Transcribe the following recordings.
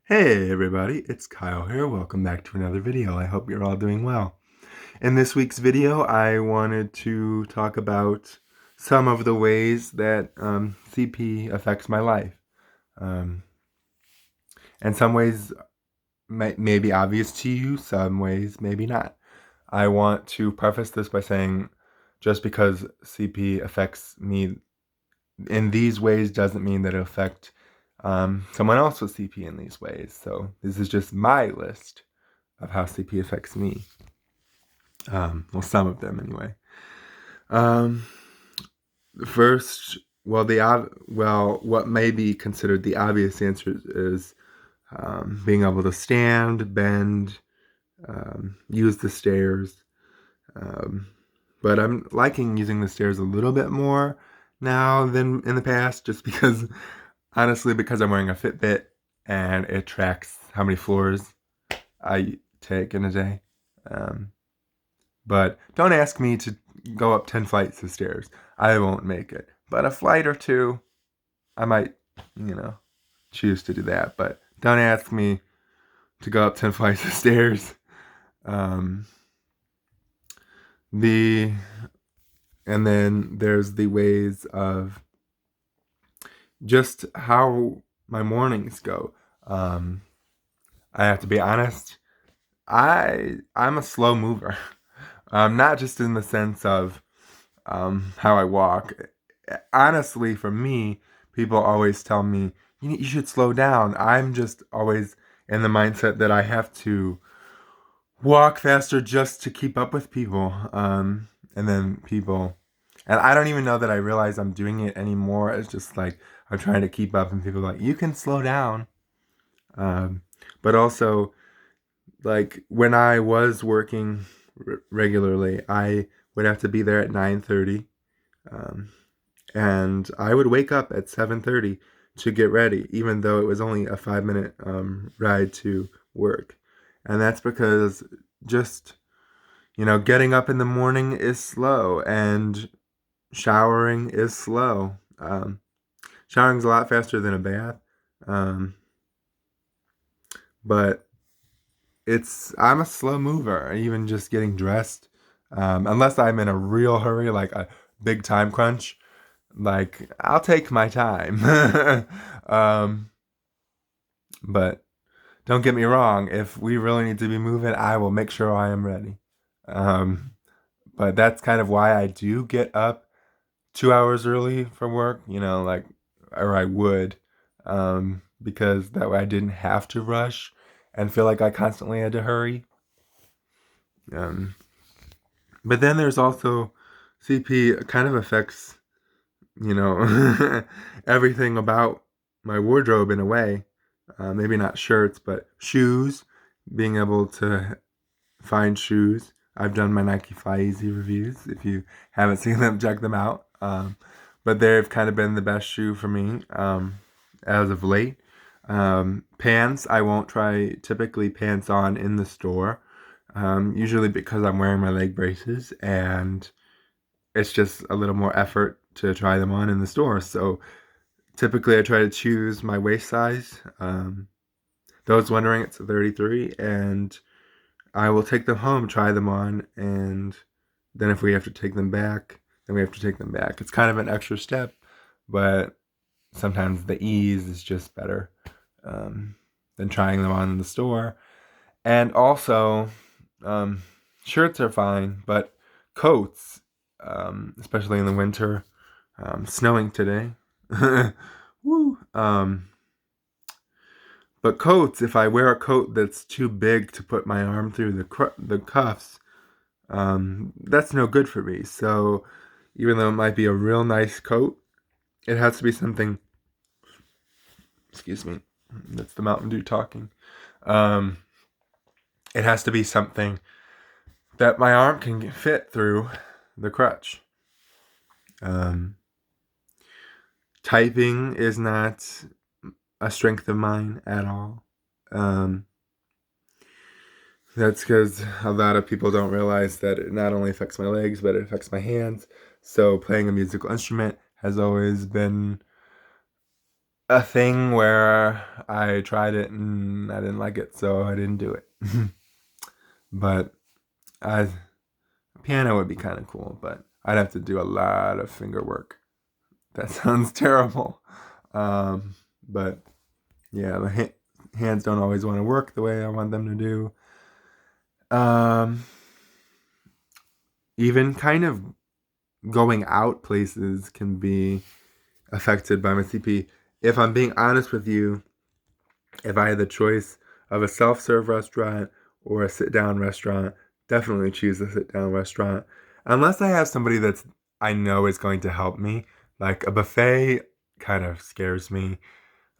Hey everybody, it's Kyle here. Welcome back to another video. I hope you're all doing well. In this week's video, I wanted to talk about some of the ways that CP affects my life. Um, and some ways may be obvious to you, some ways maybe not. I want to preface this by saying just because CP affects me in these ways doesn't mean that it'll affect someone else with CP in these ways. So this is just my list of how CP affects me. Well, some of them anyway. Um, First, what may be considered the obvious answer is being able to stand, bend, use the stairs. Um, but I'm liking using the stairs a little bit more now than in the past, just because, honestly, because I'm wearing a Fitbit and it tracks how many floors I take in a day. But don't ask me to go up 10 flights of stairs. I won't make it. But a flight or two, I might, choose to do that. But don't ask me to go up 10 flights of stairs. Um, the and then there's the ways of just how my mornings go. I have to be honest. I'm a slow mover. Not just in the sense of how I walk. Honestly, for me, people always tell me you should slow down. I'm just always in the mindset that I have to walk faster just to keep up with people. And then people, and I don't even know that I realize I'm doing it anymore. It's just like I'm trying to keep up, and people are like, you can slow down. Um, but also, like when I was working regularly, I would have to be there at 9:30. Um, and I would wake up at 7:30 to get ready, even though it was only a 5 minute ride to work. And that's because just, getting up in the morning is slow and showering is slow. Showering's a lot faster than a bath. Um, but I'm a slow mover, even just getting dressed. Unless I'm in a real hurry, like a big time crunch, like I'll take my time. um, but don't get me wrong, if we really need to be moving, I will make sure I am ready. Um, but that's kind of why I do get up 2 hours early for work, or I would, because that way I didn't have to rush and feel like I constantly had to hurry. Um, but then there's also CP kind of affects, everything about my wardrobe in a way. Maybe not shirts, but shoes. Being able to find shoes. I've done my Nike Fly Easy reviews. If you haven't seen them, check them out. But they've kind of been the best shoe for me as of late. Pants, I won't try typically pants on in the store. Usually because I'm wearing my leg braces and it's just a little more effort to try them on in the store. So typically I try to choose my waist size. Those wondering, it's a 33, and I will take them home, try them on, and then if we have to take them back, then we have to take them back. It's kind of an extra step, but sometimes the ease is just better than trying them on in the store. And also, um, shirts are fine, but coats, especially in the winter, snowing today. Woo. But coats, if I wear a coat that's too big to put my arm through the cuffs, that's no good for me. So even though it might be a real nice coat, it has to be something. Excuse me, that's the Mountain Dew talking. Um, it has to be something that my arm can fit through the crutch. Um, Typing is not a strength of mine at all. That's because a lot of people don't realize that it not only affects my legs, but it affects my hands. So playing a musical instrument has always been a thing where I tried it and I didn't like it, so I didn't do it. But I piano would be kind of cool, but I'd have to do a lot of finger work. That sounds terrible. But yeah, my hands don't always want to work the way I want them to do. Um, Even kind of going out places can be affected by my CP. If I'm being honest with you, if I had the choice of a self-serve restaurant or a sit-down restaurant, definitely choose a sit-down restaurant. Unless I have somebody that's I know is going to help me. Like a buffet kind of scares me,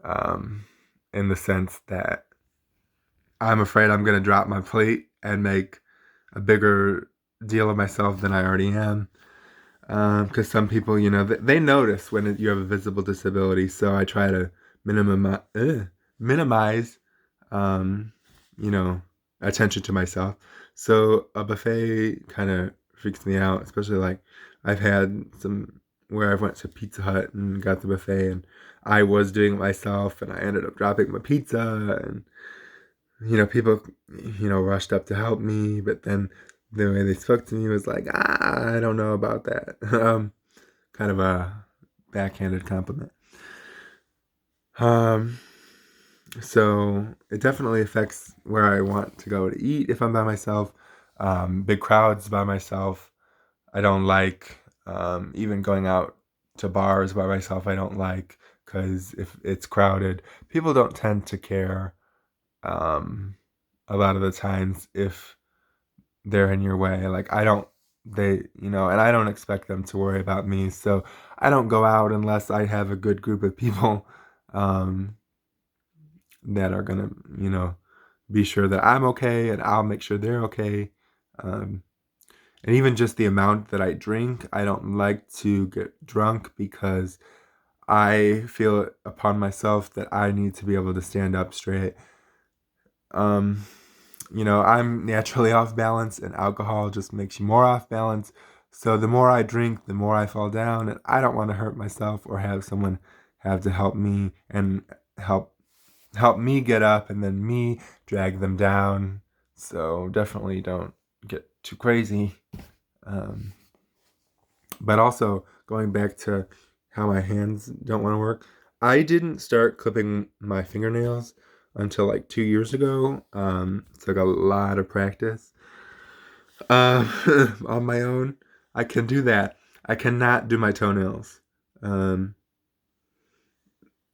um, in the sense that I'm afraid I'm going to drop my plate and make a bigger deal of myself than I already am. Because some people, they notice when you have a visible disability, so I try to minimize, um, you know, attention to myself. So a buffet kind of freaks me out, especially like I've had some where I went to Pizza Hut and got the buffet, and I was doing it myself, and I ended up dropping my pizza, and people, rushed up to help me, but then the way they spoke to me was like, I don't know about that. Kind of a backhanded compliment. Um, so it definitely affects where I want to go to eat if I'm by myself. Big crowds by myself. I don't like, even going out to bars by myself. I don't like, because if it's crowded, people don't tend to care, um, a lot of the times if they're in your way. Like and I don't expect them to worry about me. So I don't go out unless I have a good group of people, um, that are gonna, be sure that I'm okay and I'll make sure they're okay. Um, and even just the amount that I drink, I don't like to get drunk because I feel it upon myself that I need to be able to stand up straight. Um, I'm naturally off balance, and alcohol just makes you more off balance. So the more I drink, the more I fall down, and I don't want to hurt myself or have someone have to help me and help help me get up and then me drag them down. So definitely don't get too crazy. Um, but also going back to how my hands don't want to work, I didn't start clipping my fingernails until like 2 years ago. It took a lot of practice, on my own. I can do that. I cannot do my toenails, um,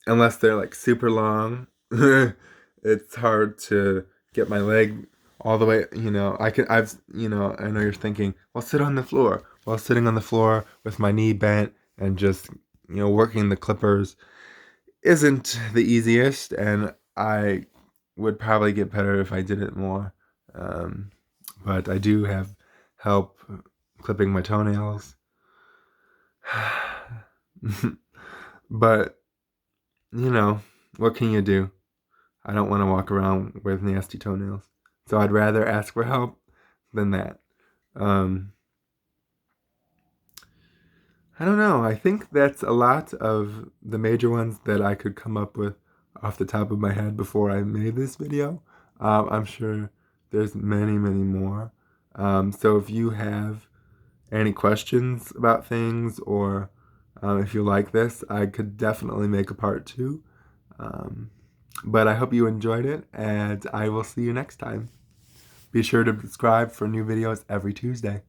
unless they're like super long. It's hard to get my leg all the way. I know you're thinking, well, sit on the floor. Well, sitting on the floor with my knee bent and just, working the clippers isn't the easiest, and I would probably get better if I did it more. Um, but I do have help clipping my toenails. But, you know, what can you do? I don't want to walk around with nasty toenails. So I'd rather ask for help than that. Um, I don't know. I think that's a lot of the major ones that I could come up with off the top of my head before I made this video. I'm sure there's many, many more. So if you have any questions about things, or if you like this, I could definitely make a part two. Um, but I hope you enjoyed it, and I will see you next time. Be sure to subscribe for new videos every Tuesday.